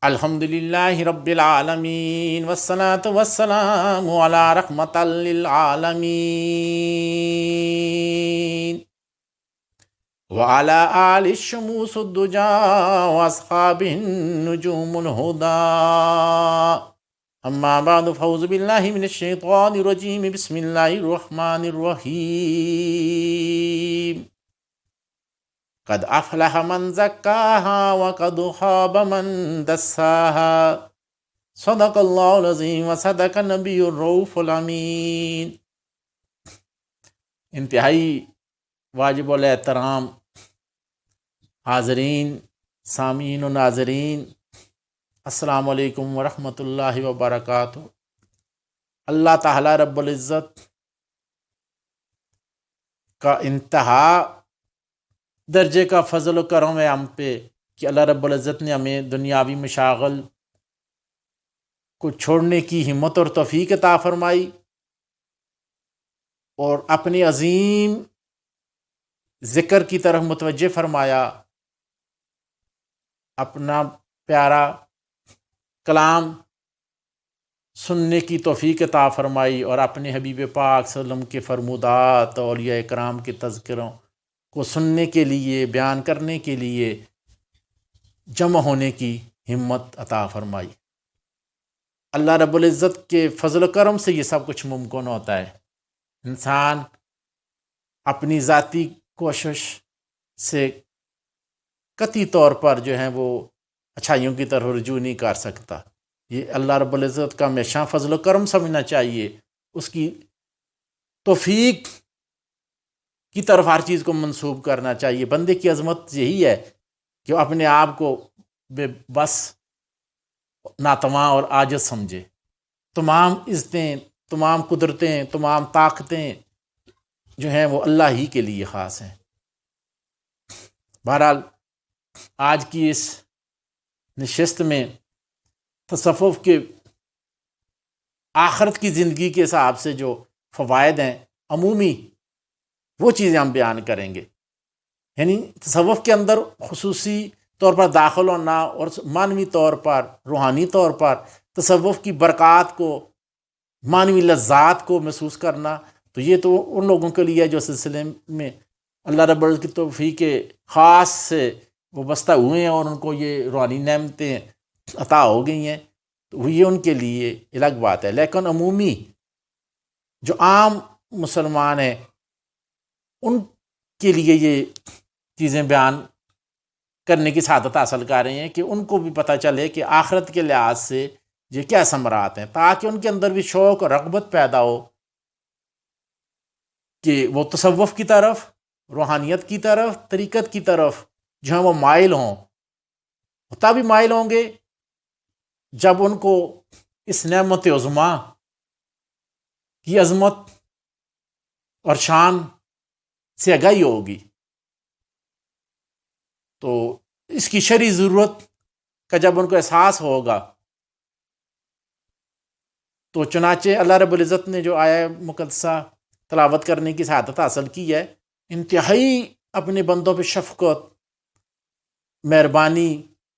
الحمد للہ رب العالمین والصلاة والسلام علی رحمۃ للعالمین وعلی آل الشموس الدجا واصحاب النجوم الہدى اما بعد فاعوذ باللہ من الشیطان الرجیم بسم اللہ الرحمن الرحیم قد افلح من زکاها وقد خاب من دساها صدق اللہ العظیم وصدق نبی الرؤوف الامین۔ انتہائی واجب الاحترام حاضرین، سامعین و ناظرین، السلام علیکم ورحمۃ اللہ وبرکاتہ۔ اللہ تعالیٰ رب العزت کا انتہا درجے کا فضل و کرم ہے ہم پہ کہ اللہ رب العزت نے ہمیں دنیاوی مشاغل کو چھوڑنے کی ہمت اور توفیق عطا فرمائی اور اپنے عظیم ذکر کی طرف متوجہ فرمایا، اپنا پیارا کلام سننے کی توفیق عطا فرمائی اور اپنے حبیب پاک صلی اللہ علیہ وسلم کے فرمودات اولیاء اکرام کے تذکروں کو سننے کے لیے، بیان کرنے کے لیے جمع ہونے کی ہمت عطا فرمائی۔ اللہ رب العزت کے فضل و کرم سے یہ سب کچھ ممکن ہوتا ہے۔ انسان اپنی ذاتی کوشش سے قطعی طور پر جو ہے وہ اچھائیوں کی طرف رجوع نہیں کر سکتا۔ یہ اللہ رب العزت کا ہمیشہ فضل و کرم سمجھنا چاہیے، اس کی توفیق کی طرف ہر چیز کو منسوب کرنا چاہیے۔ بندے کی عظمت یہی ہے کہ وہ اپنے آپ کو بے بس، ناتواں اور عاجز سمجھے۔ تمام عزتیں، تمام قدرتیں، تمام طاقتیں جو ہیں وہ اللہ ہی کے لیے خاص ہیں۔ بہرحال آج کی اس نشست میں تصوف کے آخرت کی زندگی کے حساب سے جو فوائد ہیں عمومی، وہ چیزیں ہم بیان کریں گے۔ یعنی تصوف کے اندر خصوصی طور پر داخل ہونا اور معنوی طور پر، روحانی طور پر تصوف کی برکات کو، معنوی لذات کو محسوس کرنا، تو یہ تو ان لوگوں کے لیے جو سلسلے میں اللہ رب العزت کی توفیق خاص سے وابستہ ہوئے ہیں اور ان کو یہ روحانی نعمتیں عطا ہو گئی ہیں، تو یہ ان کے لیے الگ بات ہے۔ لیکن عمومی جو عام مسلمان ہیں ان کے لیے یہ چیزیں بیان کرنے کی سعادت حاصل کر رہے ہیں کہ ان کو بھی پتہ چلے کہ آخرت کے لحاظ سے یہ کیا ثمرات ہیں، تاکہ ان کے اندر بھی شوق اور رغبت پیدا ہو کہ وہ تصوف کی طرف، روحانیت کی طرف، طریقت کی طرف جو ہیں وہ مائل ہوں۔ تبھی مائل ہوں گے جب ان کو اس نعمت عظمیٰ کی عظمت اور شان سے آگاہی ہوگی۔ تو اس کی شرعی ضرورت کا جب ان کو احساس ہوگا تو چنانچہ اللہ رب العزت نے جو آیہ مقدسہ تلاوت کرنے کی سعادت حاصل کی ہے، انتہائی اپنے بندوں پہ شفقت، مہربانی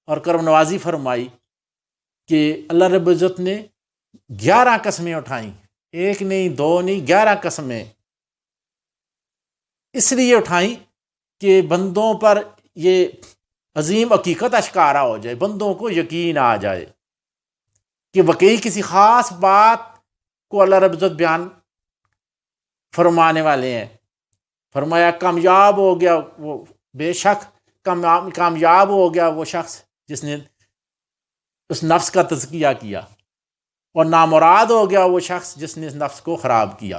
اور کرم نوازی فرمائی کہ اللہ رب العزت نے 11 قسمیں اٹھائیں، ایک نہیں، دو نہیں، 11 قسمیں اس لیے اٹھائیں کہ بندوں پر یہ عظیم حقیقت اشکارا ہو جائے، بندوں کو یقین آ جائے کہ واقعی کسی خاص بات کو اللہ رب العزت بیان فرمانے والے ہیں۔ فرمایا کامیاب ہو گیا وہ، بے شک کامیاب ہو گیا وہ شخص جس نے اس نفس کا تزکیہ کیا، اور نامراد ہو گیا وہ شخص جس نے اس نفس کو خراب کیا۔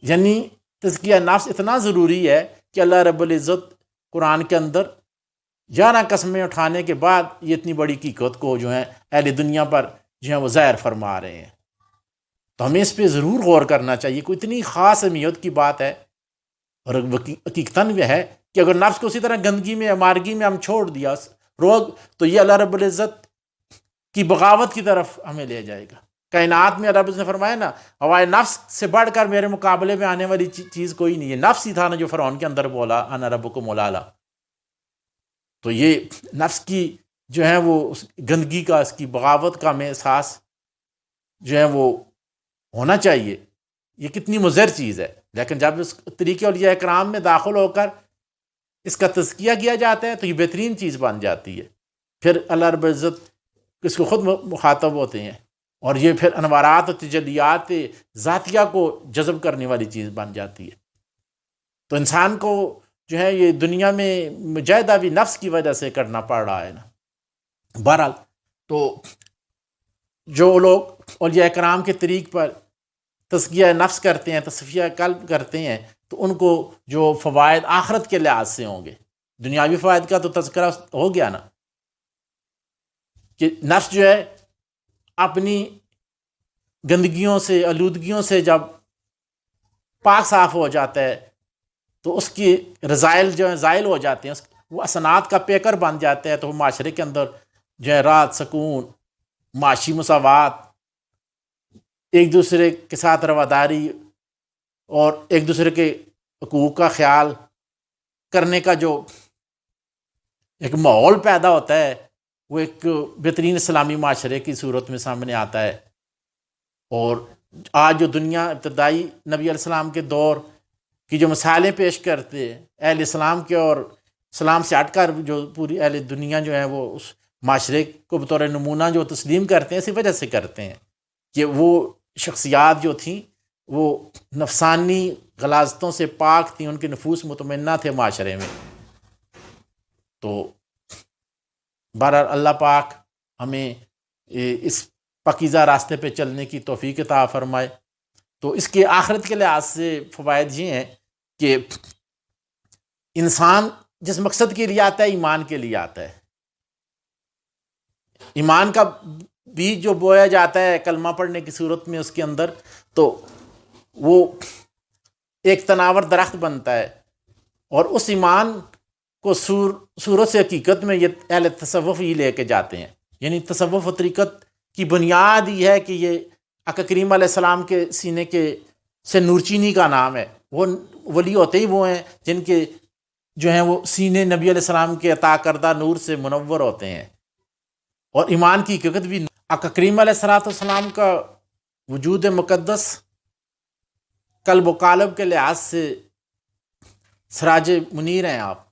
یعنی تزکیہ نفس اتنا ضروری ہے کہ اللہ رب العزت قرآن کے اندر 11 قسمیں اٹھانے کے بعد یہ اتنی بڑی حقیقت کو جو ہے اہل دنیا پر جو ہے وہ ظاہر فرما رہے ہیں۔ تو ہمیں اس پہ ضرور غور کرنا چاہیے، کوئی اتنی خاص اہمیت کی بات ہے، اور حقیقتاً بھی ہے کہ اگر نفس کو اسی طرح گندگی میں، مارگی میں ہم چھوڑ دیا روگ، تو یہ اللہ رب العزت کی بغاوت کی طرف ہمیں لے جائے گا۔ کائنات میں رب نے فرمایا نا، ہوائے نفس سے بڑھ کر میرے مقابلے میں آنے والی چیز کوئی نہیں ہے۔ نفس ہی تھا نا جو فرعون کے اندر بولا انا ربکم الاعلی۔ تو یہ نفس کی جو ہے وہ اس گندگی کا، اس کی بغاوت کا ہمیں احساس جو ہے وہ ہونا چاہیے. یہ کتنی مضر چیز ہے. لیکن جب اس طریقے اولیاء کرام میں داخل ہو کر اس کا تزکیہ کیا جاتا ہے تو یہ بہترین چیز بن جاتی ہے. پھر اللہ رب العزت اس کو خود مخاطب ہوتے ہیں، اور یہ پھر انوارات و تجلیات ذاتیہ کو جذب کرنے والی چیز بن جاتی ہے. تو انسان کو جو ہے یہ دنیا میں مجاہدہ بھی نفس کی وجہ سے کرنا پڑ رہا ہے نا. بہرحال تو جو لوگ اولیاء کرام کے طریق پر تزکیہ نفس کرتے ہیں، تصفیہ قلب کرتے ہیں، تو ان کو جو فوائد آخرت کے لحاظ سے ہوں گے. دنیاوی فوائد کا تو تذکرہ ہو گیا نا، کہ نفس جو ہے اپنی گندگیوں سے، آلودگیوں سے جب پاک صاف ہو جاتا ہے تو اس کی رذائل جو ہیں زائل ہو جاتے ہیں، وہ حسنات کا پیکر بن جاتا ہے. تو وہ معاشرے کے اندر جو ہے راحت، سکون، معاشی مساوات، ایک دوسرے کے ساتھ رواداری اور ایک دوسرے کے حقوق کا خیال کرنے کا جو ایک ماحول پیدا ہوتا ہے، وہ ایک بہترین اسلامی معاشرے کی صورت میں سامنے آتا ہے. اور آج جو دنیا ابتدائی نبی علیہ السلام کے دور کی جو مثالیں پیش کرتے ہیں اہل اسلام کے، اور اسلام سے ہٹ کر جو پوری اہل دنیا جو ہے وہ اس معاشرے کو بطور نمونہ جو تسلیم کرتے ہیں، اسی وجہ سے کرتے ہیں کہ وہ شخصیات جو تھیں وہ نفسانی غلاظتوں سے پاک تھیں، ان کے نفوس مطمئنہ تھے معاشرے میں. تو بہرحال اللہ پاک ہمیں اس پاکیزہ راستے پہ چلنے کی توفیق عطا فرمائے. تو اس کے آخرت کے لحاظ سے فوائد یہ ہیں کہ انسان جس مقصد کے لیے آتا ہے، ایمان کے لیے آتا ہے. ایمان کا بیج جو بویا جاتا ہے کلمہ پڑھنے کی صورت میں اس کے اندر، تو وہ ایک تناور درخت بنتا ہے. اور اس ایمان کو صورت سے حقیقت میں یہ اہل تصوف ہی لے کے جاتے ہیں. یعنی تصوف و طریقت کی بنیاد یہ ہے کہ یہ آقا کریم علیہ السلام کے سینے کے سے نورچینی کا نام ہے. وہ ولی ہوتے ہی وہ ہیں جن کے جو ہیں وہ سینے نبی علیہ السلام کے عطا کردہ نور سے منور ہوتے ہیں. اور ایمان کی حقیقت بھی آقا کریم علیہ السلام کا وجود مقدس قلب و قالب کے لحاظ سے سراج منیر ہیں آپ،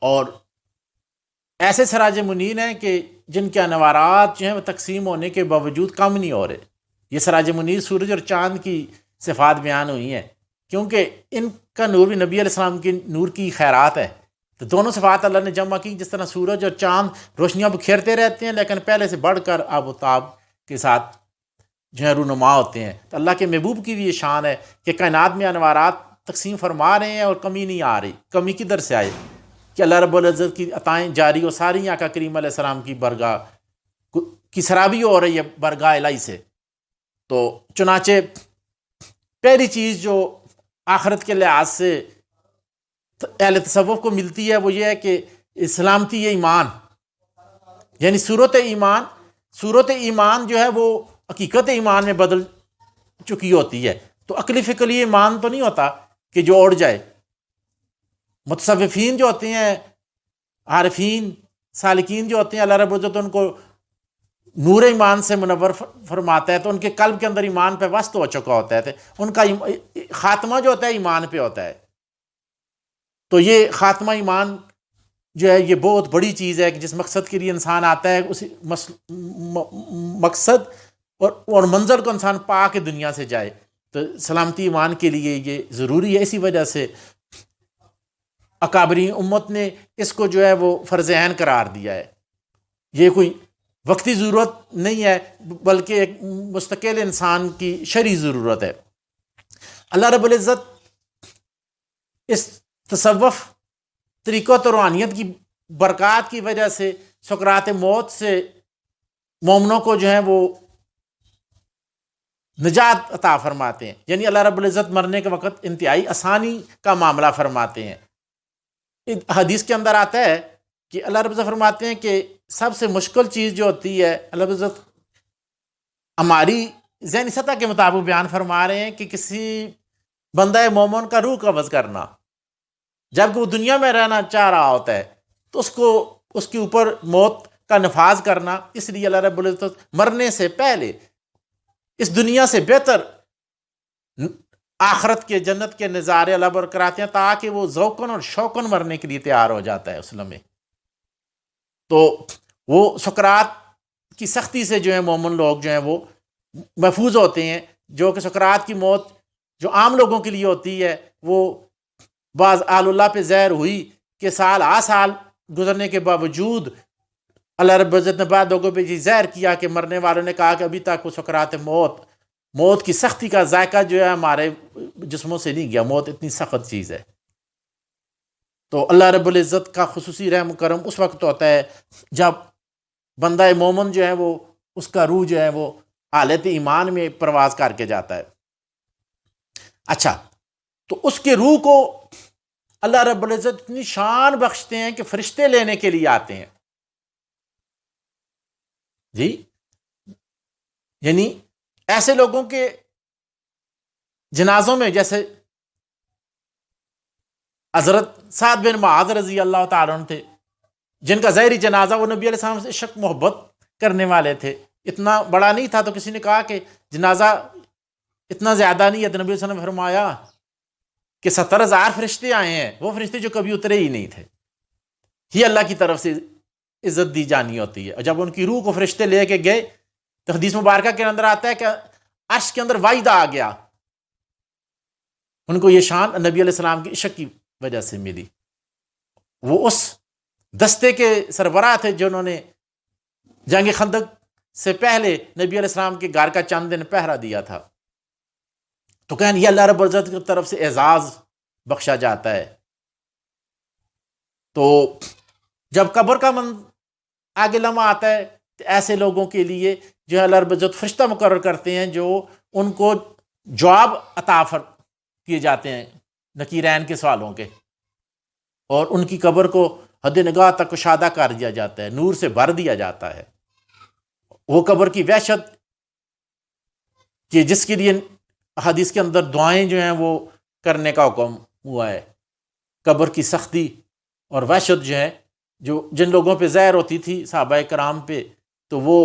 اور ایسے سراج منیر ہیں کہ جن کے انوارات جو ہیں وہ تقسیم ہونے کے باوجود کم نہیں ہو رہے. یہ سراج منیر سورج اور چاند کی صفات بیان ہوئی ہیں، کیونکہ ان کا نور بھی نبی علیہ السلام کی نور کی خیرات ہے. تو دونوں صفات اللہ نے جمع کی. جس طرح سورج اور چاند روشنیاں بکھیرتے رہتے ہیں لیکن پہلے سے بڑھ کر آب و تاب کے ساتھ جو ہے رونما ہوتے ہیں، تو اللہ کے محبوب کی بھی یہ شان ہے کہ کائنات میں انوارات تقسیم فرما رہے ہیں اور کمی نہیں آ رہی. کمی کدھر سے آئے کہ اللہ رب العزت کی عطائیں جاری و ساری آقا کریم علیہ السلام کی برگاہ کی سرابی ہو رہی ہے برگاہ الہی سے. تو چنانچہ پہلی چیز جو آخرت کے لحاظ سے اہل تصوف کو ملتی ہے وہ یہ ہے کہ سلامتی ایمان، یعنی صورت ایمان جو ہے وہ حقیقت ایمان میں بدل چکی ہوتی ہے. تو عقلی فکری ایمان تو نہیں ہوتا کہ جو اڑ جائے. متصوفین جو ہوتے ہیں، عارفین سالکین جو ہوتے ہیں، اللہ رب العزت ان کو نور ایمان سے منور فرماتا ہے، تو ان کے قلب کے اندر ایمان پہ وسط ہو چکا ہوتا ہے، تو ان کا خاتمہ جو ہوتا ہے ایمان پہ ہوتا ہے. تو یہ خاتمہ ایمان جو ہے یہ بہت بڑی چیز ہے کہ جس مقصد کے لیے انسان آتا ہے اسی مقصد اور منظر کو انسان پا کے دنیا سے جائے. تو سلامتی ایمان کے لیے یہ ضروری ہے. اسی وجہ سے اکابرین امت نے اس کو جو ہے وہ فرض عین قرار دیا ہے. یہ کوئی وقتی ضرورت نہیں ہے بلکہ ایک مستقل انسان کی شرعی ضرورت ہے. اللہ رب العزت اس تصوف طریقت اور روحانیت کی برکات کی وجہ سے سکرات موت سے مومنوں کو جو ہے وہ نجات عطا فرماتے ہیں. یعنی اللہ رب العزت مرنے کے وقت انتہائی آسانی کا معاملہ فرماتے ہیں. حدیث کے اندر آتا ہے کہ اللہ رب العزت فرماتے ہیں کہ سب سے مشکل چیز جو ہوتی ہے، اللہ رب العزت ہماری ذہنی سطح کے مطابق بیان فرما رہے ہیں کہ کسی بندہ مومن کا روح قبض کرنا. جب وہ دنیا میں رہنا چاہ رہا ہوتا ہے تو اس کے اوپر موت کا نفاذ کرنا، اس لیے اللہ رب العزت مرنے سے پہلے اس دنیا سے بہتر آخرت کے جنت کے نظارے اللہ بر کراتے ہیں، تاکہ وہ ذوقاً اور شوقاً مرنے کے لیے تیار ہو جاتا ہے اس لمحے۔ تو وہ سکرات کی سختی سے جو ہے مومن لوگ جو ہیں وہ محفوظ ہوتے ہیں، جو کہ سکرات کی موت جو عام لوگوں کے لیے ہوتی ہے، وہ بعض آل اللہ پہ زہر ہوئی کہ سال سال گزرنے کے باوجود اللہ رب العزت نے بعض لوگوں پہ یہ زہر کیا کہ مرنے والوں نے کہا کہ ابھی تک وہ سکرات موت کی سختی کا ذائقہ جو ہے ہمارے جسموں سے نہیں گیا، موت اتنی سخت چیز ہے۔ تو اللہ رب العزت کا خصوصی رحم و کرم اس وقت ہوتا ہے جب بندہ مومن جو ہے وہ اس کا روح جو ہے وہ حالت ایمان میں پرواز کر کے جاتا ہے۔ اچھا، تو اس کے روح کو اللہ رب العزت اتنی شان بخشتے ہیں کہ فرشتے لینے کے لیے آتے ہیں، جی، یعنی ایسے لوگوں کے جنازوں میں جیسے حضرت سعد بن معاذ رضی اللہ تعالیٰ عنہ تھے، جن کا ظاہری جنازہ وہ نبی علیہ السلام سے عشق محبت کرنے والے تھے، اتنا بڑا نہیں تھا، تو کسی نے کہا کہ جنازہ اتنا زیادہ نہیں ہے، تو نبی علیہ السلام نے فرمایا کہ 70,000 فرشتے آئے ہیں، وہ فرشتے جو کبھی اترے ہی نہیں تھے، یہ اللہ کی طرف سے عزت دی جانی ہوتی ہے۔ اور جب ان کی روح کو فرشتے لے کے گئے تو حدیث مبارکہ کے اندر آتا ہے کہ عرش کے اندر واحدہ آ گیا، ان کو یہ شان نبی علیہ السلام کی عشق کی وجہ سے ملی۔ وہ اس دستے کے سربراہ تھے جنہوں نے جنگ خندق سے پہلے نبی علیہ السلام کے گھر کا چند دن پہرا دیا تھا، تو کہیں یہ اللہ رب العزت کی طرف سے اعزاز بخشا جاتا ہے۔ تو جب قبر کا آگے لمحہ آتا ہے تو ایسے لوگوں کے لیے جو ہے اللہ رب العزت فرشتہ مقرر کرتے ہیں جو ان کو جواب عطا کیے جاتے ہیں نکیرین کے سوالوں کے، اور ان کی قبر کو حد نگاہ تک کشادہ کر دیا جاتا ہے، نور سے بھر دیا جاتا ہے۔ وہ قبر کی وحشت کہ جس کے لیے حدیث کے اندر دعائیں جو ہیں وہ کرنے کا حکم ہوا ہے، قبر کی سختی اور وحشت جو ہے، جو جن لوگوں پہ زہر ہوتی تھی صحابہ کرام پہ، تو وہ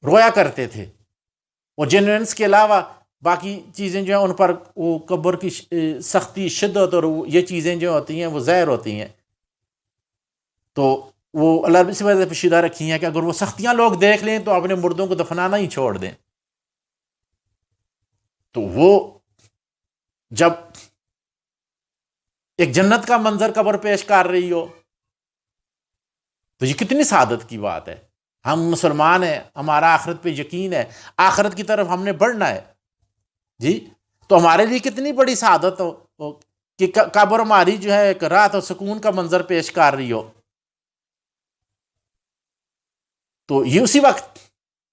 رویا کرتے تھے، اور جن کے علاوہ باقی چیزیں جو ہیں ان پر وہ قبر کی سختی، شدت اور یہ چیزیں جو ہوتی ہیں وہ زہر ہوتی ہیں، تو وہ اللہ رب سے وجہ پوشیدہ رکھی ہیں کہ اگر وہ سختیاں لوگ دیکھ لیں تو اپنے مردوں کو دفنانا ہی چھوڑ دیں۔ تو وہ جب ایک جنت کا منظر قبر پیش کر رہی ہو تو یہ کتنی سعادت کی بات ہے۔ ہم مسلمان ہیں، ہمارا آخرت پہ یقین ہے، آخرت کی طرف ہم نے بڑھنا ہے، جی، تو ہمارے لیے کتنی بڑی سعادت ہو کہ قبر ہماری جو ہے ایک راحت اور سکون کا منظر پیش کر رہی ہو۔ تو یہ اسی وقت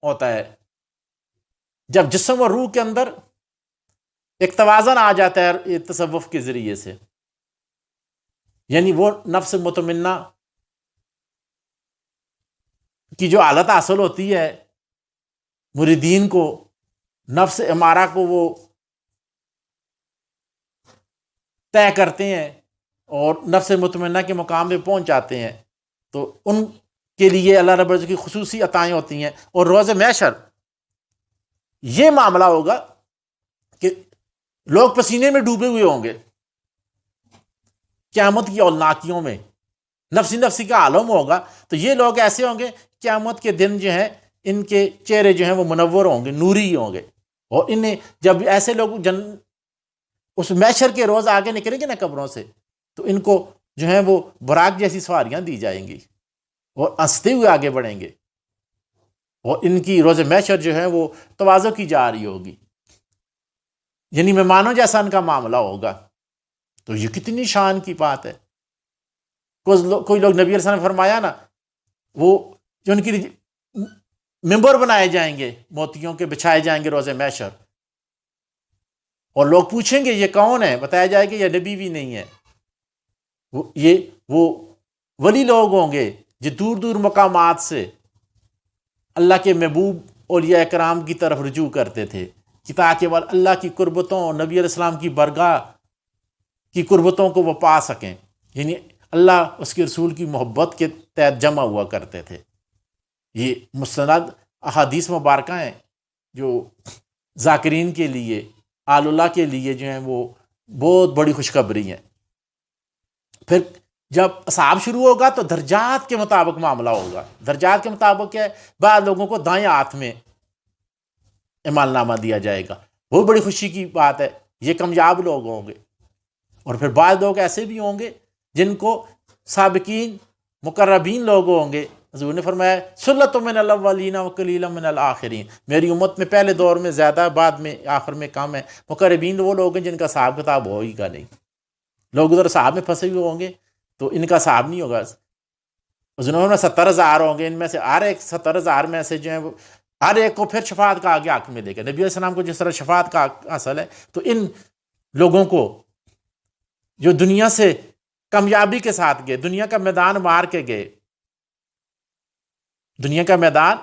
ہوتا ہے جب جسم اور روح کے اندر ایک توازن آ جاتا ہے تصوف کے ذریعے سے، یعنی وہ نفس مطمئنہ کی جو حالت حاصل ہوتی ہے مریدین کو، نفس امارہ کو وہ طے کرتے ہیں اور نفس مطمئنہ کے مقام پہ پہنچ جاتے ہیں، تو ان کے لیے اللہ رب العزت کی خصوصی عطائیں ہوتی ہیں۔ اور روز محشر یہ معاملہ ہوگا کہ لوگ پسینے میں ڈوبے ہوئے ہوں گے، قیامت کی اولناکیوں میں نفسی نفسی کا عالم ہوگا، تو یہ لوگ ایسے ہوں گے قیامت کے دن جو ہیں ان کے چہرے جو ہیں وہ منور ہوں گے، نوری ہوں گے، اور انہیں جب ایسے لوگ اس محشر کے روز آگے نکلیں گے نا قبروں سے، تو ان کو جو ہیں وہ براق جیسی سواریاں دی جائیں گی اور ہنستے ہوئے آگے بڑھیں گے، اور ان کی روز محشر جو ہے وہ تواضع کی جا رہی ہوگی، یعنی مہمانوں جیسا ان کا معاملہ ہوگا۔ تو یہ کتنی شان کی بات ہے۔ کوئی لوگ نبی علیہ السلام نے فرمایا نا، وہ جو ان کی ممبر بنائے جائیں گے، موتیوں کے بچھائے جائیں گے روز محشر، اور لوگ پوچھیں گے یہ کون ہے، بتایا جائے کہ یہ نبی بھی نہیں ہے، وہ ولی لوگ ہوں گے جو دور دور مقامات سے اللہ کے محبوب اولیاء کرام کی طرف رجوع کرتے تھے کہ تاکہ وہ اللہ کی قربتوں، نبی علیہ السلام کی برگاہ کی قربتوں کو وہ پا سکیں، یعنی اللہ اس کے رسول کی محبت کے تحت جمع ہوا کرتے تھے۔ یہ مستند احادیث مبارکہ ہیں جو ذاکرین کے لیے، آل اللہ کے لیے جو ہیں وہ بہت بڑی خوشخبری ہیں۔ پھر جب اصحاب شروع ہوگا تو درجات کے مطابق معاملہ ہوگا۔ درجات کے مطابق کیا ہے؟ بعض لوگوں کو دائیں ہاتھ میں اعمال نامہ دیا جائے گا، بہت بڑی خوشی کی بات ہے، یہ کامیاب لوگ ہوں گے۔ اور پھر بعض لوگ ایسے بھی ہوں گے جن کو سابقین مقربین لوگ ہوں گے۔ حضور نے فرمایا سلۃ من الاولین وقلیل من الآخرین، میری امت میں پہلے دور میں زیادہ، بعد میں آخر میں کم ہے۔ مقربین وہ لوگ ہیں جن کا حساب کتاب ہو ہی گا نہیں، لوگ ادھر صحاب میں پھنسے ہوئے ہوں گے تو ان کا حساب نہیں ہوگا۔ حضور نے 70,000 ہوں گے، ان میں سے ہر ایک 70,000 میں سے جو ہیں وہ ہر ایک کو پھر شفاعت کا آگے حق ملے گا۔ نبی علیہ السلام کو جس طرح شفاعت کا حق حاصل ہے، تو ان لوگوں کو جو دنیا سے کامیابی کے ساتھ گئے، دنیا کا میدان مار کے گئے، دنیا کا میدان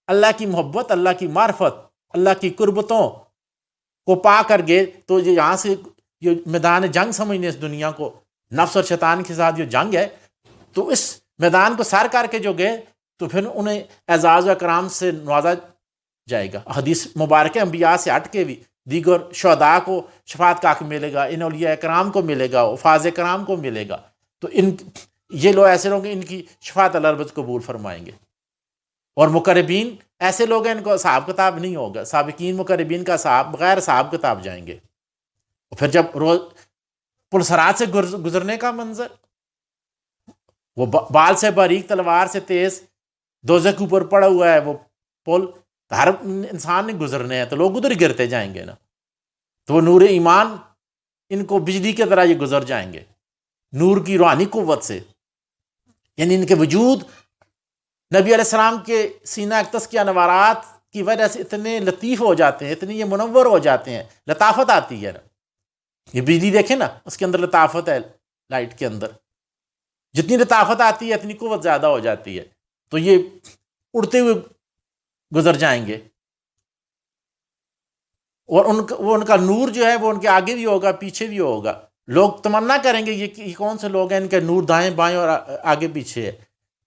اللہ کی محبت، اللہ کی معرفت، اللہ کی قربتوں کو پا کر گئے، تو یہاں سے یہ میدان جنگ سمجھنے اس دنیا کو، نفس اور شیطان کے ساتھ جو جنگ ہے، تو اس میدان کو سر کر کے جو گئے تو پھر انہیں اعزاز و اکرام سے نوازا جائے گا۔ حدیث مبارکہ انبیاء سے ہٹ کے بھی دیگر شہداء کو شفاعت کا حق ملے گا، ان اولیاء کرام کو ملے گا، حفاظ کرام کو ملے گا۔ تو یہ لوگ ایسے لوگ ہیں، ان کی شفاعت اللہ رب قبول فرمائیں گے۔ اور مقربین ایسے لوگ ہیں، ان کو حساب کتاب نہیں ہوگا۔ سابقین مقربین کا حساب بغیر حساب کتاب جائیں گے۔ اور پھر جب روز پل صراط سے گزرنے کا منظر، وہ بال سے باریک تلوار سے تیز دوزخ کے اوپر پڑا ہوا ہے وہ پل، ہر انسان نے گزرنے ہیں، تو لوگ ادھر ہی گرتے جائیں گے نا۔ تو وہ نور ایمان ان کو بجلی کی طرح یہ گزر جائیں گے، نور کی روحانی قوت سے، یعنی ان کے وجود نبی علیہ السلام کے سینہ اقدس کے انوارات کی وجہ سے اتنے لطیف ہو جاتے ہیں، اتنے یہ منور ہو جاتے ہیں، لطافت آتی ہے نا۔ یہ بجلی دیکھیں نا، اس کے اندر لطافت ہے، لائٹ کے اندر جتنی لطافت آتی ہے اتنی قوت زیادہ ہو جاتی ہے۔ تو یہ اڑتے ہوئے گزر جائیں گے، اور ان کا نور جو ہے وہ ان کے آگے بھی ہوگا، پیچھے بھی ہوگا۔ لوگ تمنا کریں گے یہ کون سے لوگ ہیں، ان کے نور دائیں بائیں اور آگے پیچھے ہے۔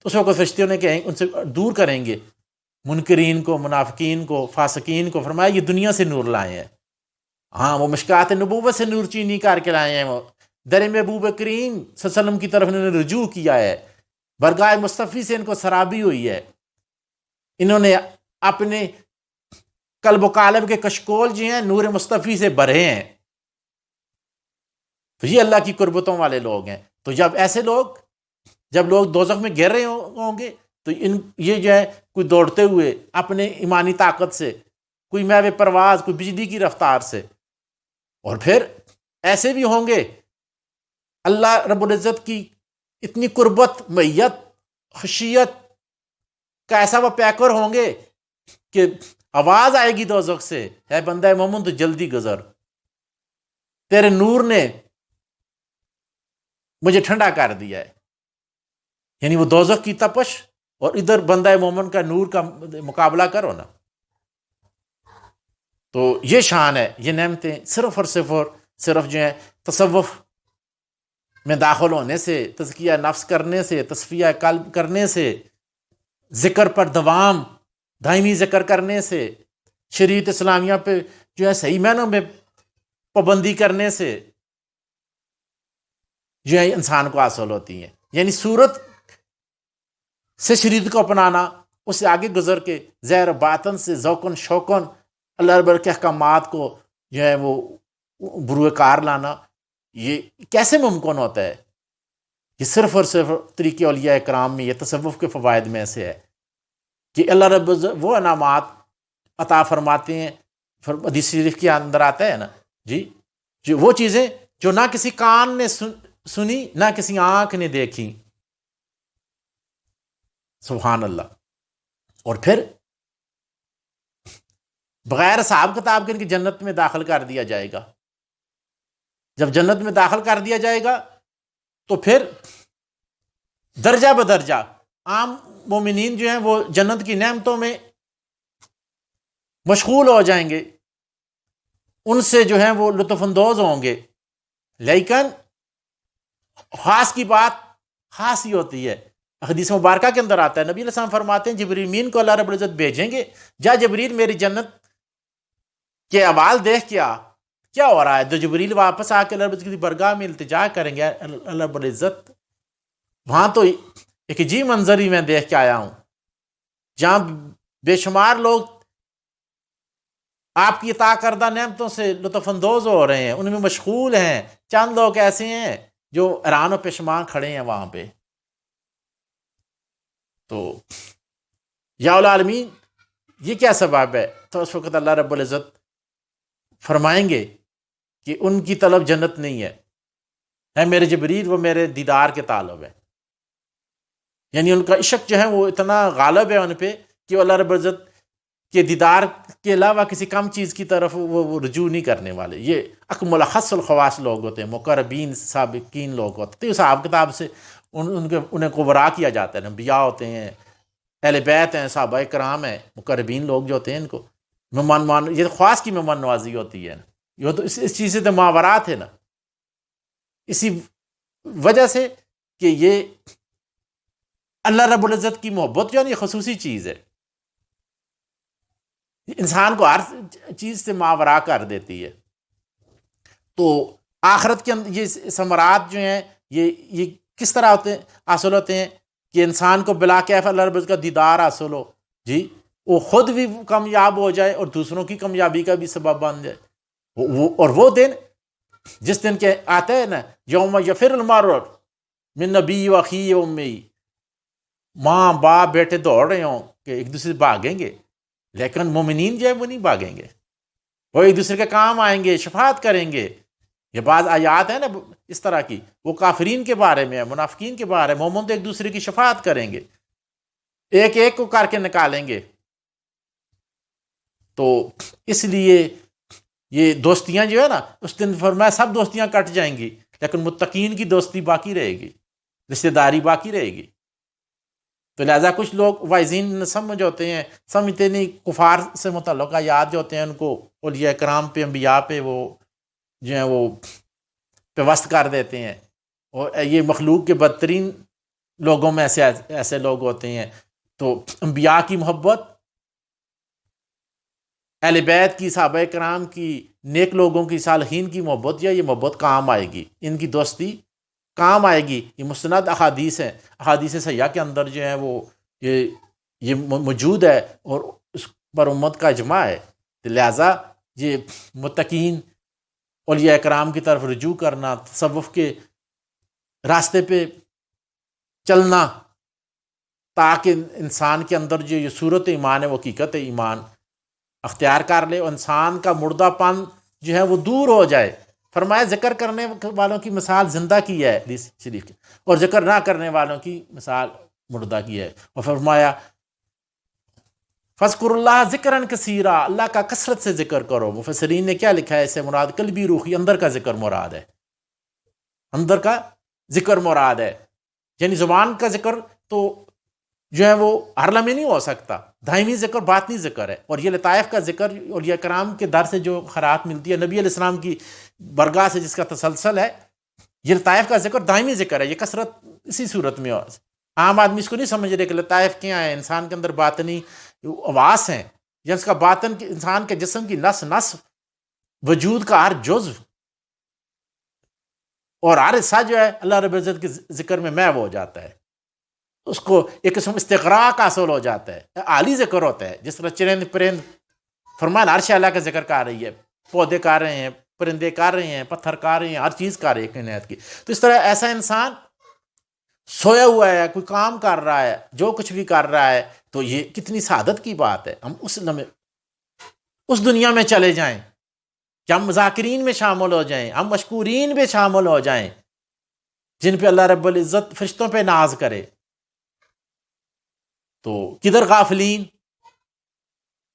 تو اس وقت فرشتے انہیں کہیں، ان سے دور کریں گے منکرین کو، منافقین کو، فاسقین کو۔ فرمایا یہ دنیا سے نور لائے ہیں، ہاں وہ مشکات نبوت سے نور چینی کر کے لائے ہیں، وہ در محبوب کریم صلی اللہ علیہ وسلم کی طرف انہوں نے رجوع کیا ہے، برگاہ مصطفی سے ان کو سرابی ہوئی ہے، انہوں نے اپنے قلب و قالب کے کشکول جو ہیں نور مصطفی سے بھرے ہیں۔ تو یہ اللہ کی قربتوں والے لوگ ہیں۔ تو جب لوگ دوزخ میں گر رہے ہوں گے تو یہ جو ہے کوئی دوڑتے ہوئے اپنے ایمانی طاقت سے، کوئی محو پرواز، کوئی بجلی کی رفتار سے، اور پھر ایسے بھی ہوں گے اللہ رب العزت کی اتنی قربت، معیت، خشیت کا ایسا وہ پیکر ہوں گے کہ آواز آئے گی دوزخ سے، اے بندہ مومن تو جلدی گزر، تیرے نور نے مجھے ٹھنڈا کر دیا ہے۔ یعنی وہ دوزخ کی تپش اور ادھر بندہ مومن کا نور کا مقابلہ کرو نا۔ تو یہ شان ہے، یہ نعمتیں صرف اور صرف جو ہے تصوف میں داخل ہونے سے، تزکیہ نفس کرنے سے، تصفیہ قلب کرنے سے، ذکر پر دوام، دائمی ذکر کرنے سے، شریعت اسلامیہ پہ جو ہے صحیح معنوں میں پابندی کرنے سے جو ہے انسان کو حاصل ہوتی ہیں۔ یعنی صورت سے شریعت کو اپنانا، اس سے آگے گزر کے ظاہر و باطن سے ذوقاً شوقاً اللہ رب کے احکامات کو جو ہے وہ بروئے کار لانا، یہ کیسے ممکن ہوتا ہے؟ یہ صرف اور صرف طریقے اولیاء کرام میں، یہ تصوف کے فوائد میں سے ہے کہ اللہ رب وہ انعامات عطا فرماتے ہیں۔ حدیث شریف کے اندر آتا ہے نا جی، جو وہ چیزیں جو نہ کسی کان نے سنی، نہ کسی آنکھ نے دیکھی، سبحان اللہ۔ اور پھر بغیر حساب کتاب کے ان کی جنت میں داخل کر دیا جائے گا۔ جب جنت میں داخل کر دیا جائے گا تو پھر درجہ بدرجہ عام مومنین جو ہیں وہ جنت کی نعمتوں میں مشغول ہو جائیں گے، ان سے جو ہیں وہ لطف اندوز ہوں گے، لیکن خاص کی بات خاص ہی ہوتی ہے۔ حدیث مبارکہ کے اندر آتا ہے، نبی علیہ السلام فرماتے ہیں جبریل امین کو اللہ رب العزت بھیجیں گے، جا جبریل میری جنت کے احوال دیکھ کیا ہو رہا ہے، تو جبریل واپس آ کے اللہ رب العزت کی برگاہ میں التجا کریں گے، اللہ رب العزت وہاں تو ایک عجیب منظر ہی میں دیکھ کے آیا ہوں، جہاں بے شمار لوگ آپ کی عطا کردہ نعمتوں سے لطف اندوز ہو رہے ہیں، ان میں مشغول ہیں، چند لوگ ایسے ہیں جو حیران و پشیمان کھڑے ہیں وہاں پہ۔ تو یا العالمین یہ کیا سبب ہے؟ تو اس وقت اللہ رب العزت فرمائیں گے کہ ان کی طلب جنت نہیں ہے میرے جبریل، وہ میرے دیدار کے طالب ہے، یعنی ان کا عشق جو ہے وہ اتنا غالب ہے ان پہ کہ وہ اللہ رب العزت کے دیدار کے علاوہ کسی کم چیز کی طرف وہ رجوع نہیں کرنے والے۔ یہ اکمل اخص الخواص لوگ ہوتے ہیں، مقربین سابقین لوگ ہوتے ہیں، صحابہ کتاب سے انہیں کو ورا کیا جاتا ہے، انبیاء ہوتے ہیں، اہل بیت ہیں، صحابہ کرام ہیں، مقربین لوگ جو ہوتے ہیں ان کو مہمان یہ خواص کی مہمان نوازی ہوتی ہے، یہ تو اس چیز سے تو ماورات ہے نا، اسی وجہ سے کہ یہ اللہ رب العزت کی محبت جو ہے یہ خصوصی چیز ہے، انسان کو ہر چیز سے ماورا کر دیتی ہے۔ تو آخرت کے اندر یہ ثمرات جو ہیں یہ کس طرح ہوتے ہیں حاصل ہوتے ہیں کہ انسان کو بلا کیف اللہ رب العزت کا دیدار حاصل ہو، جی وہ خود بھی کامیاب ہو جائے اور دوسروں کی کامیابی کا بھی سبب بن جائے۔ اور وہ دن جس دن کے آتے ہیں نا، یوم یفر المرء من نبی و اخی و امی، ماں باپ بیٹے دوڑ رہے ہوں کہ ایک دوسرے سے بھاگیں گے، لیکن مومنین جو ہے وہ نہیں بھاگیں گے، وہ ایک دوسرے کے کام آئیں گے، شفاعت کریں گے۔ یہ بعض آیات ہیں نا اس طرح کی، وہ کافرین کے بارے میں ہے، منافقین کے بارے میں، مومن تو ایک دوسرے کی شفاعت کریں گے، ایک ایک کو کر کے نکالیں گے۔ تو اس لیے یہ دوستیاں جو ہے نا، اس دن فرمایا سب دوستیاں کٹ جائیں گی، لیکن متقین کی دوستی باقی رہے گی، رشتہ داری باقی رہے گی۔ تو لہٰذا کچھ لوگ واعظین سمجھ ہوتے ہیں، سمجھتے نہیں، کفار سے متعلق آیات جو ہوتے ہیں ان کو اولیاء کرام پہ، انبیاء پہ وہ جو ہیں وہ پیوست کر دیتے ہیں، اور یہ مخلوق کے بدترین لوگوں میں ایسے لوگ ہوتے ہیں۔ تو انبیاء کی محبت، اہل بیت کی، صحابہ کرام کی، نیک لوگوں کی، صالحین کی محبت، یہ محبت کام آئے گی، ان کی دوستی کام آئے گی۔ یہ مستند احادیث ہیں، احادیث صحیحہ کے اندر جو ہے وہ یہ موجود ہے، اور اس پر امت کا اجماع ہے۔ لہٰذا یہ متقین اولیاء کرام کی طرف رجوع کرنا، تصوف کے راستے پہ چلنا، تاکہ انسان کے اندر جو یہ صورت ایمان ہے، وہ حقیقت ایمان اختیار کر لے، اور انسان کا مردہ پن جو ہے وہ دور ہو جائے۔ فرمایا ذکر کرنے والوں کی مثال زندہ کی ہے حدیث شریف کی، اور ذکر نہ کرنے والوں کی مثال مردہ کی ہے۔ اور فرمایا فذکر اللہ ذکرًا کثیرا، اللہ کا کثرت سے ذکر کرو۔ مفسرین نے کیا لکھا ہے اس سے مراد قلبی روحی اندر کا ذکر مراد ہے، اندر کا ذکر مراد ہے، یعنی زبان کا ذکر تو جو ہے وہ ہر لمحے نہیں ہو سکتا، دائمی ذکر باطنی ذکر ہے۔ اور یہ لطائف کا ذکر اولیاء کرام کے در سے جو خیرات ملتی ہے، نبی علیہ السلام کی برگاہ سے جس کا تسلسل ہے، یہ لطائف کا ذکر دائمی ذکر ہے، یہ کثرت اسی صورت میں ہو۔ عام آدمی اس کو نہیں سمجھ رہے کہ لطائف کیا ہے، انسان کے اندر باطنی حواس ہیں، یا اس کا باطن انسان کے جسم کی نس نس، وجود کا ہر جزو اور ہر حصہ جو ہے اللہ رب العزت کے ذکر میں محو ہو جاتا ہے، اس کو ایک قسم استغراق حاصل ہو جاتا ہے، عالی ذکر ہوتا ہے۔ جس طرح چرند پرند فرمایا ہر شے اللہ کا ذکر کر رہی ہے، پودے کر رہے ہیں، پرندے کر رہے ہیں، پتھر کر رہے ہیں، ہر چیز کر رہی ہے کائنات کی۔ تو اس طرح ایسا انسان سویا ہوا ہے، کوئی کام کر رہا ہے، جو کچھ بھی کر رہا ہے، تو یہ کتنی سعادت کی بات ہے، ہم اس دنیا میں چلے جائیں کہ ہم مذاکرین میں شامل ہو جائیں، ہم مشکورین میں شامل ہو جائیں، جن پہ اللہ رب العزت فرشتوں پہ ناز کرے۔ تو کدھر غافلین،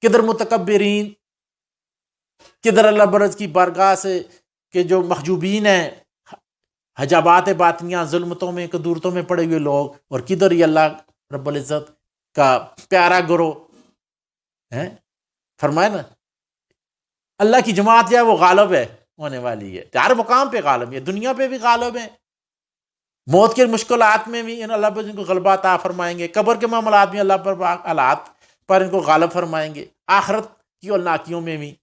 کدھر متکبرین، کدھر اللہ رب العزت کی بارگاہ سے کہ جو محجوبین ہیں، حجابات باطنیاں، ظلمتوں میں، قدورتوں میں پڑے ہوئے لوگ، اور کدھر یہ اللہ رب العزت کا پیارا گروہ ہے۔ فرمائے نا اللہ کی جماعت جو ہے وہ غالب ہے، ہونے والی ہے، ہر مقام پہ غالب ہے، دنیا پہ بھی غالب ہے، موت کے مشکلات میں بھی اللہ پر ان کو غلبہ عطا فرمائیں گے، قبر کے معاملات میں اللہ پر حالات پر ان کو غالب فرمائیں گے، آخرت کی اولناکیوں میں بھی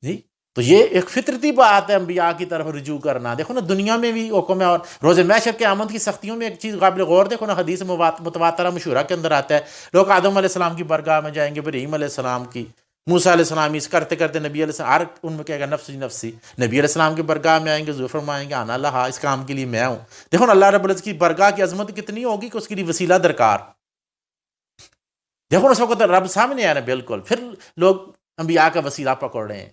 جی۔ تو یہ ایک فطرتی بات ہے انبیاء کی طرف رجوع کرنا۔ دیکھو نا دنیا میں بھی حکم ہے، اور روز محشر کے قیامت کی سختیوں میں ایک چیز قابل غور دیکھو نا، حدیث متواترہ مشہورہ کے اندر آتا ہے، لوگ آدم علیہ السلام کی برگاہ میں جائیں گے، ابراہیم علیہ السلام کی، موسیٰ علیہ السلام، اس کرتے کرتے نبی علیہ السلام، ہر ان میں کہے گا نفسی نفسی، نبی علیہ السلام کی برگاہ میں آئیں گے، حضور فرمائیں گے انا لہا، اس کام کے لیے میں ہوں۔ دیکھو نا اللہ رب العزت کی برگاہ کی عظمت کتنی ہوگی کہ اس کے لیے وسیلہ درکار۔ دیکھو نا اس وقت رب سامنے ہے نا، بالکل، پھر لوگ انبیاء کا وسیلہ پکڑ رہے ہیں۔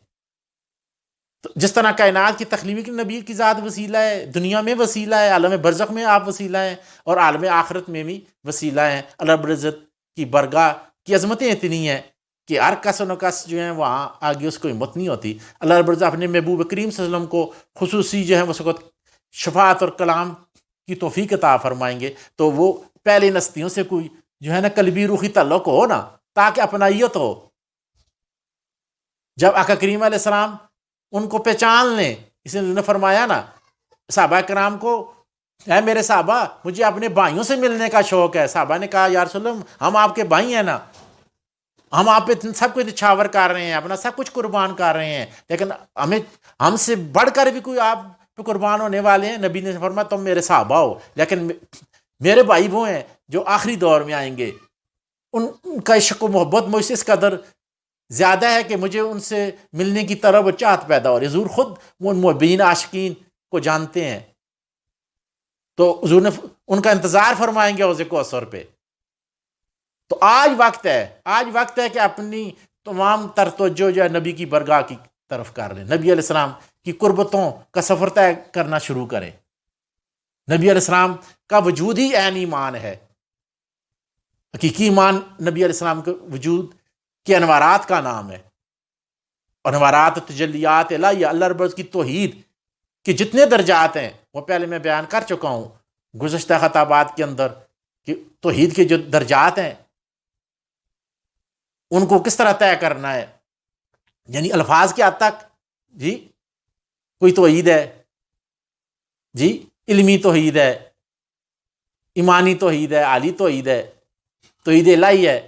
تو جس طرح کائنات کی تخلیق کی نبی کی ذات وسیلہ ہے، دنیا میں وسیلہ ہے، عالم برزخ میں آپ وسیلہ ہیں، اور عالم آخرت میں بھی وسیلہ ہیں۔ اللہ رب العزت کی برگاہ کی عظمتیں اتنی ہیں کہ ہر کس و نکس جو ہیں وہاں آگے اس کو ہمت نہیں ہوتی۔ اللہ رب العزت اپنے محبوب کریم صلی اللہ علیہ وسلم کو خصوصی جو ہے اس وقت شفاعت اور کلام کی توفیق عطا فرمائیں گے، تو وہ پہلے نستیوں سے کوئی جو ہے نا قلبی روحی تعلق ہو نا، تاکہ اپنائیت ہو۔ جب آقا کریم علیہ السلام ان کو پہچان لیں، اس نے فرمایا نا صحابہ کرام کو، اے میرے صحابہ مجھے اپنے بھائیوں سے ملنے کا شوق ہے۔ صحابہ نے کہا یا رسول اللہ ہم آپ کے بھائی ہیں نا، ہم آپ پہ سب کچھ نچھاور کر رہے ہیں، اپنا سب کچھ قربان کر رہے ہیں، لیکن ہم سے بڑھ کر بھی کوئی آپ پہ قربان ہونے والے ہیں؟ نبی نے فرمایا تم میرے صحابہ ہو، لیکن میرے بھائی وہ ہیں جو آخری دور میں آئیں گے، ان کا عشق و محبت مجھ سے اس قدر زیادہ ہے کہ مجھے ان سے ملنے کی طرف چاہت پیدا ہو رہی ہے۔ حضور خود وہ محبین عاشقین کو جانتے ہیں، تو حضور نے ان کا انتظار فرمائیں گے حوض کوثر پہ۔ تو آج وقت ہے کہ اپنی تمام تر توجہ جو ہے نبی کی برگاہ کی طرف کر لیں، نبی علیہ السلام کی قربتوں کا سفر طے کرنا شروع کریں۔ نبی علیہ السلام کا وجود ہی عین ایمان ہے، حقیقی ایمان نبی علیہ السلام کے وجود کے انوارات کا نام ہے۔ انوارات تجلیات الہیہ، اللہ رب العزت کی توحید کے جتنے درجات ہیں وہ پہلے میں بیان کر چکا ہوں گزشتہ خطابات کے اندر، کہ توحید کے جو درجات ہیں ان کو کس طرح طے کرنا ہے، یعنی الفاظ کے حد تک جی کوئی توحید ہے، جی علمی توحید ہے، ایمانی توحید ہے، عالی توحید ہے، توحید الہی ہے،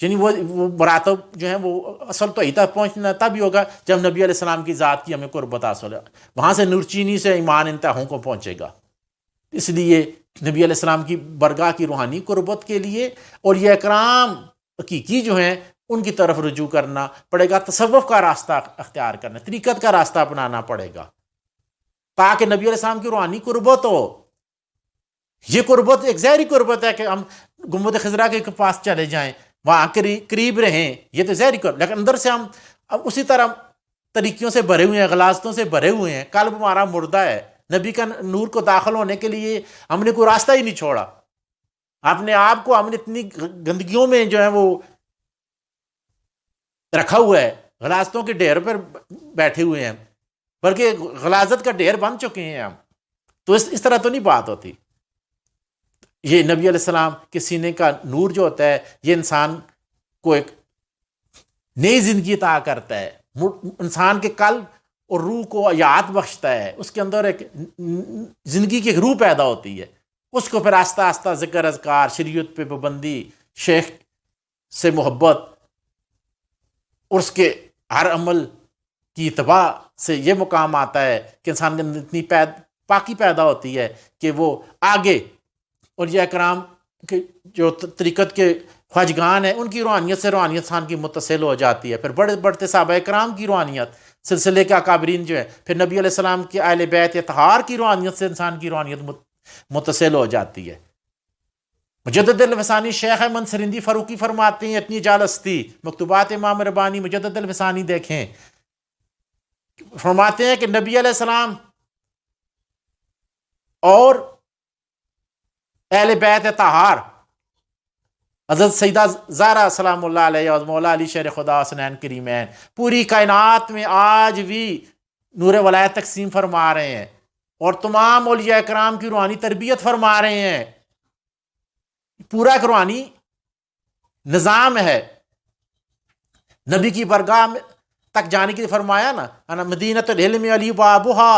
یعنی وہ مراتب جو ہیں وہ اصل توحید تک پہنچنا تب ہی ہوگا جب نبی علیہ السلام کی ذات کی ہمیں قربت حاصل ہے، وہاں سے نورچینی سے ایمان انتہاؤں کو پہنچے گا۔ اس لیے نبی علیہ السلام کی برگاہ کی روحانی قربت کے لیے اور یہ اکرام حقیقی جو ہیں ان کی طرف رجوع کرنا پڑے گا، تصوف کا راستہ اختیار کرنا، طریقت کا راستہ اپنانا پڑے گا، تاکہ نبی علیہ السلام کی روحانی قربت ہو۔ یہ قربت ایک ظاہری قربت ہے کہ ہم گنبد خضرا کے پاس چلے جائیں، وہاں قریب رہیں، یہ تو ظاہری قربت، لیکن اندر سے ہم اب اسی طرح طریقوں سے بھرے ہوئے ہیں، غلاظتوں سے بھرے ہوئے ہیں، قلب ہمارا مردہ ہے۔ نبی کا نور کو داخل ہونے کے لیے ہم نے کوئی راستہ ہی نہیں چھوڑا، اپنے آپ کو ہم نے اتنی گندگیوں میں جو ہے وہ رکھا ہوا ہے، غلاظتوں کے ڈھیر پر بیٹھے ہوئے ہیں، بلکہ غلاظت کا ڈھیر بن چکے ہیں ہم۔ تو اس طرح تو نہیں بات ہوتی۔ یہ نبی علیہ السلام کے سینے کا نور جو ہوتا ہے یہ انسان کو ایک نئی زندگی عطا کرتا ہے، انسان کے قلب اور روح کو حیات بخشتا ہے، اس کے اندر ایک زندگی کی ایک روح پیدا ہوتی ہے، اس کو پھر آہستہ آہستہ ذکر اذکار، شریعت پہ پابندی، شیخ سے محبت اور اس کے ہر عمل کی اتباع سے یہ مقام آتا ہے کہ انسان کے اندر اتنی پاکی پیدا ہوتی ہے کہ وہ آگے، اور یہ اکرام کے جو طریقت کے خواجگان ہیں ان کی روحانیت سے روحانیت انسان کی متصل ہو جاتی ہے، پھر بڑھتے صحابہ کرام کی روحانیت، سلسلے کے اکابرین جو ہے، پھر نبی علیہ السلام کے اہل بیت اطہار کی روحانیت سے انسان کی روحانیت متصل ہو جاتی ہے۔ مجدد الفسانی شیخ احمد سرندی فاروقی فرماتے ہیں، اتنی جالستی مکتوبات امام ربانی مجدد الفسانی دیکھیں، فرماتے ہیں کہ نبی علیہ السلام اور اہل بیت طہار حضرت سیدہ زہرا سلام اللہ علیہ اور مولا علی شیر خدا حسنین کریمین پوری کائنات میں آج بھی نور ولایت تقسیم فرما رہے ہیں، اور تمام اولیاء اکرام کی روحانی تربیت فرما رہے ہیں۔ پورا ایک روحانی نظام ہے۔ نبی کی برگاہ تک جانے کے لیے فرمایا نا، انا مدینۃ العلم علی بابھا،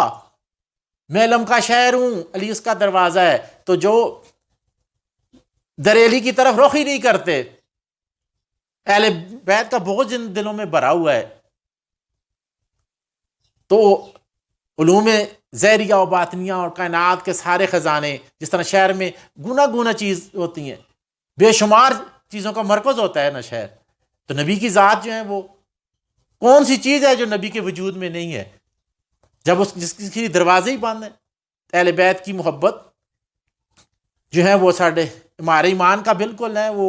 میں علم کا شہر ہوں، علی اس کا دروازہ ہے، تو جو در علی کی طرف رخ ہی نہیں کرتے، اہل بیت کا بغض جن دلوں میں بھرا ہوا ہے، تو علوم ظاہریہ و باطنیہ اور کائنات کے سارے خزانے، جس طرح شہر میں گنا گنا چیز ہوتی ہیں، بے شمار چیزوں کا مرکز ہوتا ہے نا شہر، تو نبی کی ذات جو ہے وہ کون سی چیز ہے جو نبی کے وجود میں نہیں ہے؟ جب اس جس کی دروازے ہی بند ہیں۔ اہل بیت کی محبت جو ہے وہ ہمارے ایمان کا بالکل ہے، وہ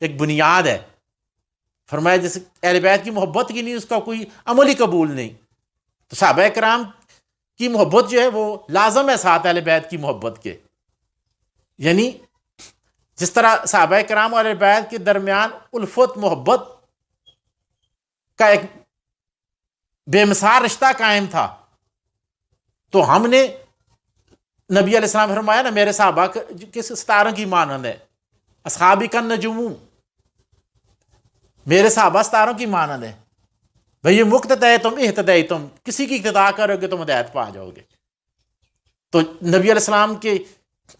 ایک بنیاد ہے۔ فرمایا جیسے اہل بیت کی محبت کی نہیں، اس کا کوئی عمل ہی قبول نہیں۔ تو صحابہ کرام کی محبت جو ہے وہ لازم ہے ساتھ اہل بیت کی محبت کے، یعنی جس طرح صحابہ کرام اور اہل بیت کے درمیان الفت محبت کا ایک بے مثال رشتہ قائم تھا، تو ہم نے نبی علیہ السلام فرمایا نا میرے صحابہ کے ستاروں کی مانند ہے، اصحابی کالنجوم، میرے صحابہ ستاروں کی مانند ہے۔ بھئی مقتدی تم اہتدی تم، کسی کی اقتداء کرو گے تم ہدایت پا جاؤ گے۔ تو نبی علیہ السلام کے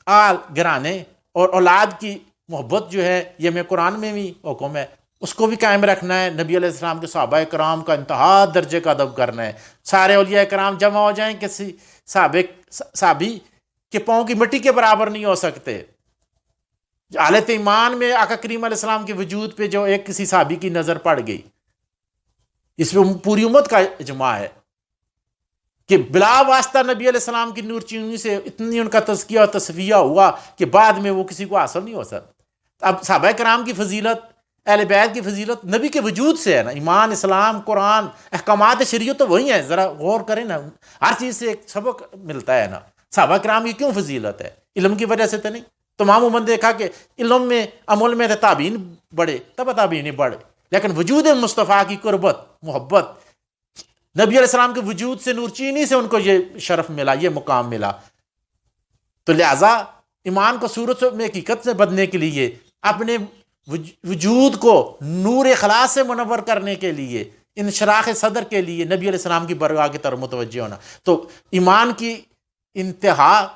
آل گرانے اور اولاد کی محبت جو ہے یہ میں قرآن میں بھی حکم ہے، اس کو بھی قائم رکھنا ہے۔ نبی علیہ السلام کے صحابہ کرام کا انتہا درجے کا ادب کرنا ہے۔ سارے اولیاء کرام جمع ہو جائیں، کسی صحابی کے پاؤں کی مٹی کے برابر نہیں ہو سکتے۔ حالت ایمان میں آقا کریم علیہ السلام کے وجود پہ جو ایک کسی صحابی کی نظر پڑ گئی، اس میں پوری امت کا اجماع ہے کہ بلا واسطہ نبی علیہ السلام کی نور چینی سے اتنی ان کا تزکیہ اور تصفیہ ہوا کہ بعد میں وہ کسی کو حاصل نہیں ہو سکتا۔ اب صحابہ کرام کی فضیلت، اہل بیت کی فضیلت نبی کے وجود سے ہے نا۔ ایمان، اسلام، قرآن، احکامات شریعت تو وہی ہیں، ذرا غور کریں نا، ہر چیز سے ایک سبق ملتا ہے نا۔ صحابہ کرام کی کیوں فضیلت ہے؟ علم کی وجہ سے تو نہیں۔ تمام امت دیکھا کہ علم میں، عمل میں تابعین بڑھے، تب تابعین بڑھے، لیکن وجود مصطفیٰ کی قربت، محبت، نبی علیہ السلام کے وجود سے، نور چینی سے ان کو یہ شرف ملا، یہ مقام ملا۔ تو لہٰذا ایمان کو صورت میں حقیقت سے بدلنے کے لیے، اپنے وجود کو نور اخلاص سے منور کرنے کے لیے، انشراح صدر کے لیے نبی علیہ السلام کی برگاہ کی طرف متوجہ ہونا۔ تو ایمان کی انتہا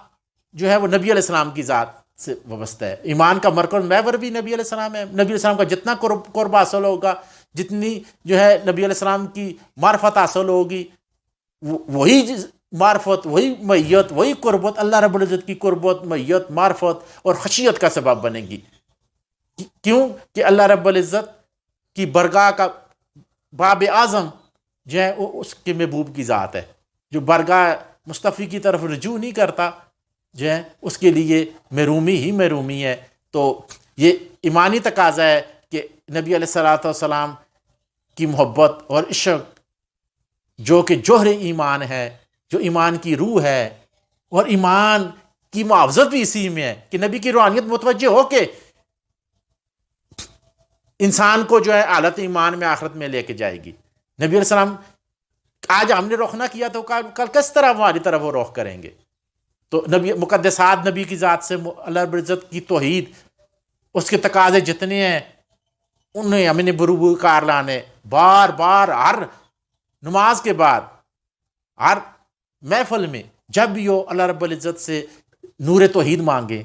جو ہے وہ نبی علیہ السلام کی ذات سے وابستہ ہے۔ ایمان کا مرکز محور بھی نبی علیہ السلام ہے۔ نبی علیہ السلام کا جتنا قرب حاصل ہوگا، جتنی جو ہے نبی علیہ السلام کی معرفت حاصل ہوگی، وہی معرفت، وہی معیت، وہی قربت اللہ رب العزت کی قربت، معیت، معرفت اور خشیت کا سبب بنے گی۔ کیوں کہ اللہ رب العزت کی برگاہ کا باب اعظم جو ہے وہ اس کے محبوب کی ذات ہے۔ جو برگاہ مصطفی کی طرف رجوع نہیں کرتا جو ہے اس کے لیے محرومی ہی محرومی ہے۔ تو یہ ایمانی تقاضا ہے کہ نبی علیہ الصلوۃ والسلام کی محبت اور عشق جو کہ جوہر ایمان ہے، جو ایمان کی روح ہے، اور ایمان کی معاوضت بھی اسی میں ہے کہ نبی کی روحانیت متوجہ ہو کے انسان کو جو ہے حالت ایمان میں، آخرت میں لے کے جائے گی۔ نبی علیہ السلام آج ہم نے رخ نہ کیا تو کل کس طرح ہماری طرف وہ رخ کریں گے؟ تو نبی مقدسات نبی کی ذات سے، اللہ رب العزت کی توحید، اس کے تقاضے جتنے ہیں انہیں ہمیں بروبر کار لانے، بار بار ہر نماز کے بعد، ہر محفل میں جب بھی ہو اللہ رب العزت سے نور توحید مانگے۔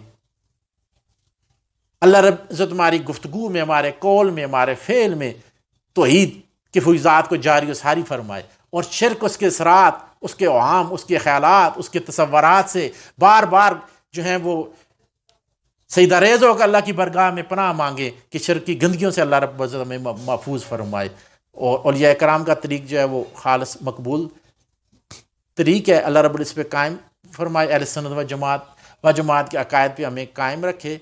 اللہ رب العزت ہماری گفتگو میں، ہمارے قول میں، ہمارے فعل میں توحید کی فیضات کو جاری و ساری فرمائے، اور شرک، اس کے اثرات، اس کے اوہام، اس کے خیالات، اس کے تصورات سے بار بار جو ہیں وہ سجدہ ریز ہو کر اللہ کی برگاہ میں پناہ مانگے کہ شرک کی گندگیوں سے اللہ رب العزت ہمیں محفوظ فرمائے۔ اور اولیاء کرام کا طریق جو ہے وہ خالص مقبول طریق ہے، اللہ رب العزت پہ قائم فرمائے۔ اہل سنت و جماعت کے عقائد پہ ہمیں قائم رکھے۔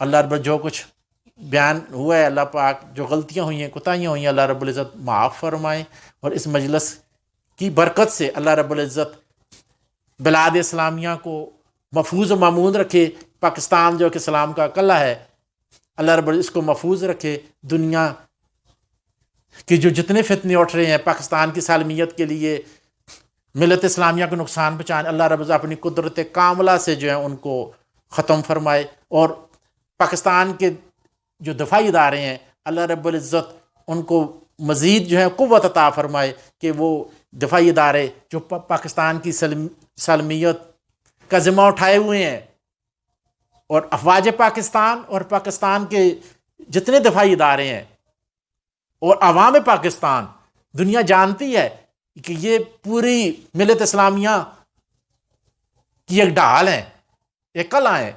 اللہ رب جو کچھ بیان ہوا ہے، اللہ پاک جو غلطیاں ہوئی ہیں، کوتاہیاں ہوئی ہیں، اللہ رب العزت معاف فرمائے، اور اس مجلس کی برکت سے اللہ رب العزت بلاد اسلامیہ کو محفوظ و مامون رکھے۔ پاکستان جو کہ اسلام کا قلعہ ہے، اللہ رب العزت اس کو محفوظ رکھے۔ دنیا کے جو جتنے فتنے اٹھ رہے ہیں پاکستان کی سالمیت کے لیے، ملت اسلامیہ کو نقصان پہنچانے، اللہ رب العزت اپنی قدرت کاملہ سے جو ہے ان کو ختم فرمائے، اور پاکستان کے جو دفاعی ادارے ہیں اللہ رب العزت ان کو مزید جو ہے قوت عطا فرمائے کہ وہ دفاعی ادارے جو پاکستان کی سالمیت کا ذمہ اٹھائے ہوئے ہیں، اور افواج پاکستان اور پاکستان کے جتنے دفاعی ادارے ہیں اور عوام پاکستان، دنیا جانتی ہے کہ یہ پوری ملت اسلامیہ کی ایک ڈھال ہیں، ایک کلا ہیں۔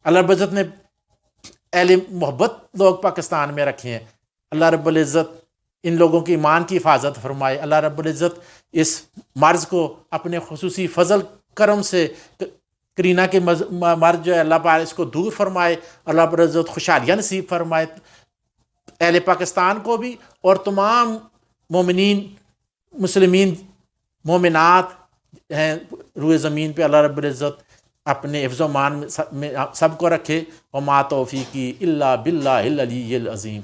اللہ رب العزت نے اہل محبت لوگ پاکستان میں رکھے ہیں۔ اللہ رب العزت ان لوگوں کی ایمان کی حفاظت فرمائے۔ اللہ رب العزت اس مرض کو اپنے خصوصی فضل کرم سے، کرینہ کے مرض جو ہے اللہ پاک اس کو دور فرمائے۔ اللہ رب العزت خوشحالیاں نصیب فرمائے اہل پاکستان کو بھی، اور تمام مومنین، مسلمین، مومنات ہیں روئے زمین پہ۔ اللہ رب العزت اپنے حفظ و امان میں سب کو رکھے۔ وما توفیقی الا باللہ العلی العظیم۔